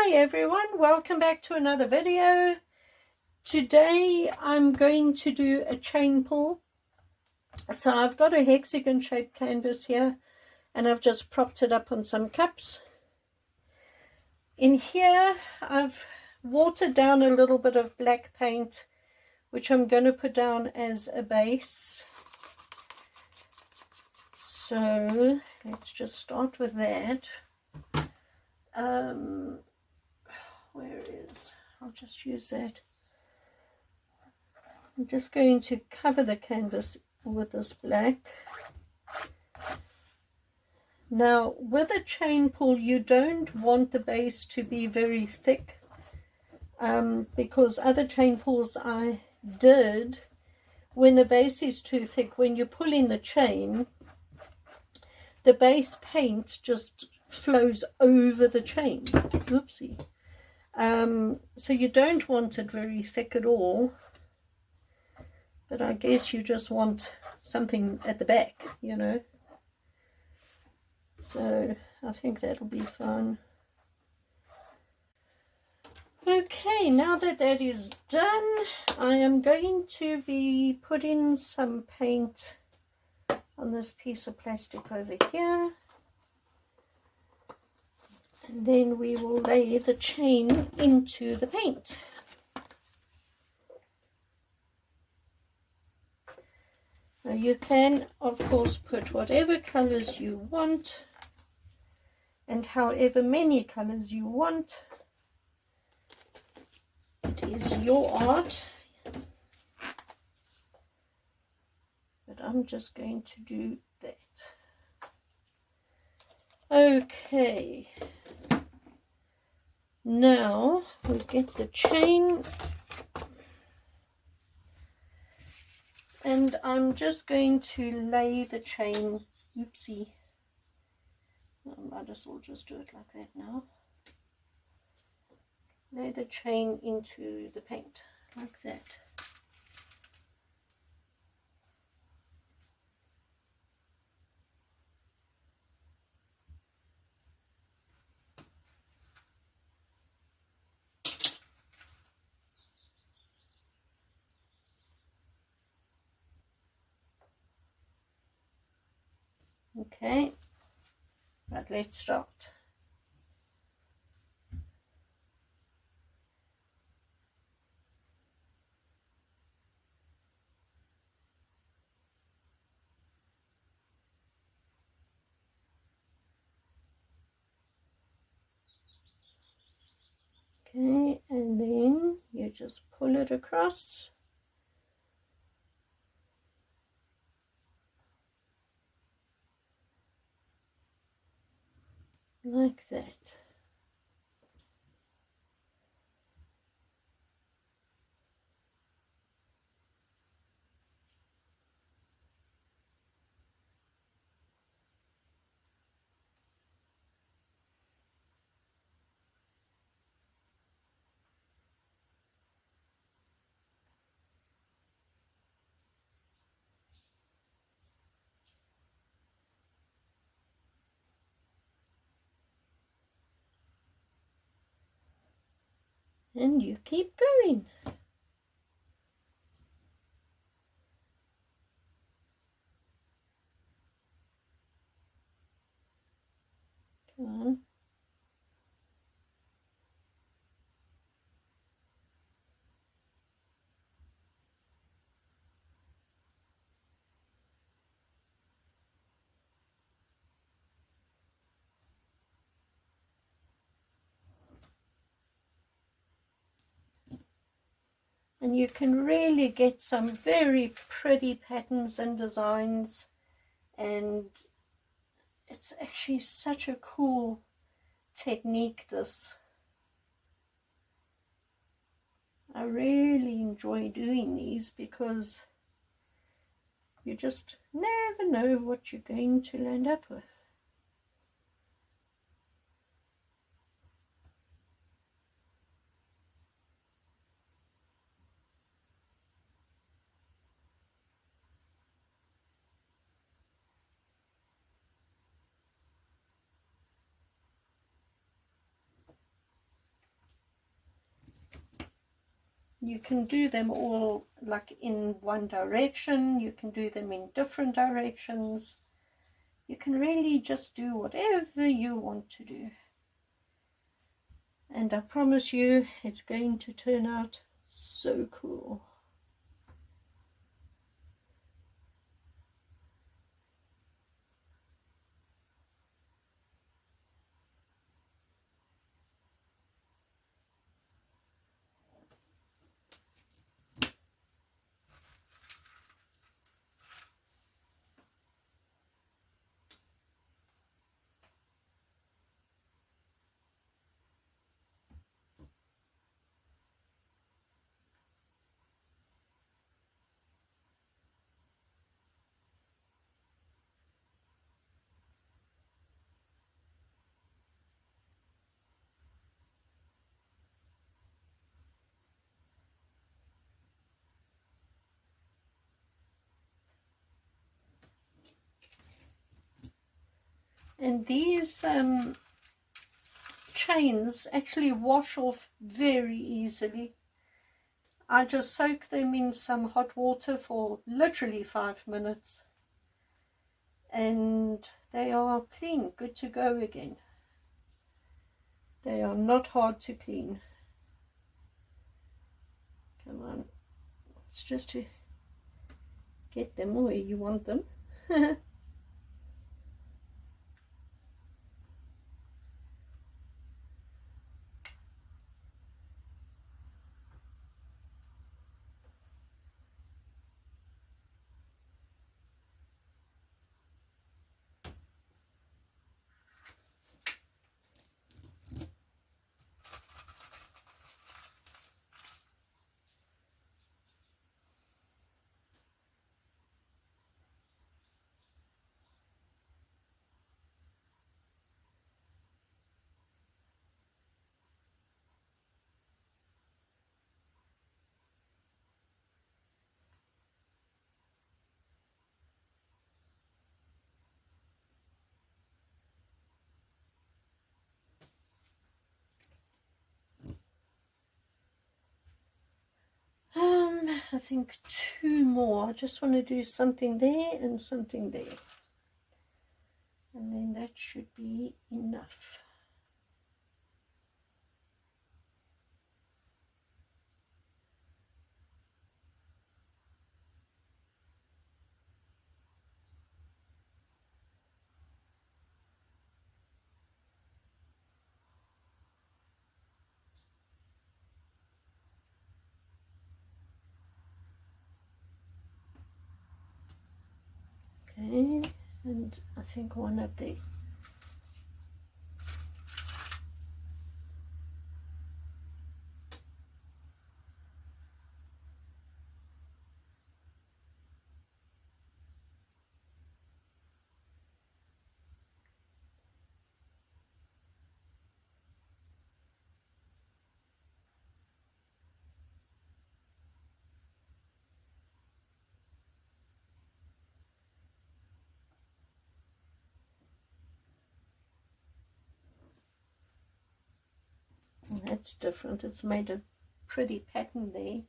Hi everyone, welcome back to another video. Today I'm going to do a chain pull. So I've got a hexagon shaped canvas here and I've just propped it up on some cups. In here I've watered down a little bit of black paint, which I'm going to put down as a base. So let's just start with that. Where is, I'll just use that. I'm just going to cover the canvas with this black. Now with a chain pull you don't want the base to be very thick, because other chain pulls I did, when the base is too thick, when you pull in the chain, the base paint just flows over the chain. Oopsie. So you don't want it very thick at all, but I guess you just want something at the back, you know. So I think that'll be fun. Okay, now that that is done, I am going to be putting some paint on this piece of plastic over here. And then we will lay the chain into the paint. Now you can, of course, put whatever colors you want and however many colors you want. It is your art. But I'm just going to do that. Okay. Now we get the chain, and I'm just going to lay the chain, oopsie, I might as well just do it like that now. Lay the chain into the paint, like that. Okay, right, let's start. Okay, and then you just pull it across. Like that. And you keep going. Come on. And you can really get some very pretty patterns and designs, and it's actually such a cool technique, this. I really enjoy doing these because you just never know what you're going to land up with. you can do them all like in one direction. You can do them in different directions. You can really just do whatever you want to do. And I promise you, it's going to turn out so cool. And these chains actually wash off very easily. I just soak them in some hot water for literally 5 minutes. And they are clean, good to go again. They are not hard to clean. Come on, it's just to get them where you want them. I think 2 more. I just want to do something there and something there. And then that should be enough. Okay, and I think one up there. That's different. It's made a pretty pattern there.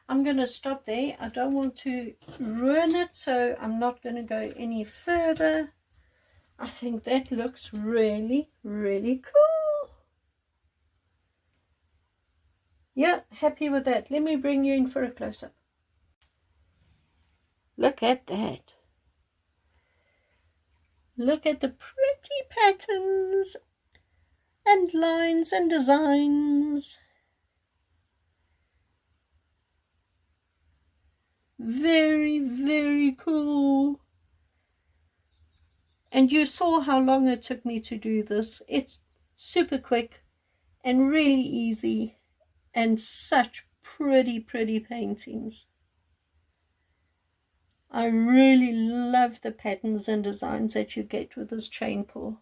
I'm going to stop there. I don't want to ruin it, so I'm not going to go any further. I think that looks really, really cool. Yeah, happy with that. Let me bring you in for a close-up. Look at that. Look at the pretty patterns and lines and designs. Very, very cool. And you saw how long it took me to do this. It's super quick and really easy, and such pretty, pretty paintings. I really love the patterns and designs that you get with this chain pull.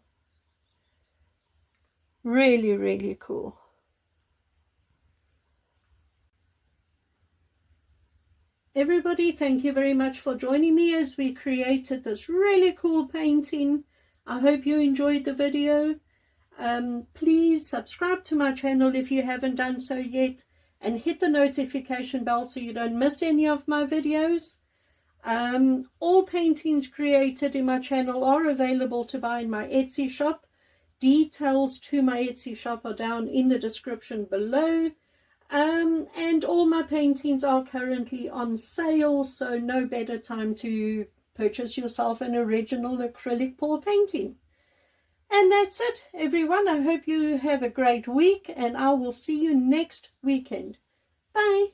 Really, really cool. Everybody, thank you very much for joining me as we created this really cool painting. I hope you enjoyed the video. Please subscribe to my channel if you haven't done so yet, and hit the notification bell so you don't miss any of my videos. All paintings created in my channel are available to buy in my Etsy shop. Details to my Etsy shop are down in the description below. And all my paintings are currently on sale, so no better time to purchase yourself an original acrylic pour painting. And that's it, everyone. I hope you have a great week, and I will see you next weekend. Bye.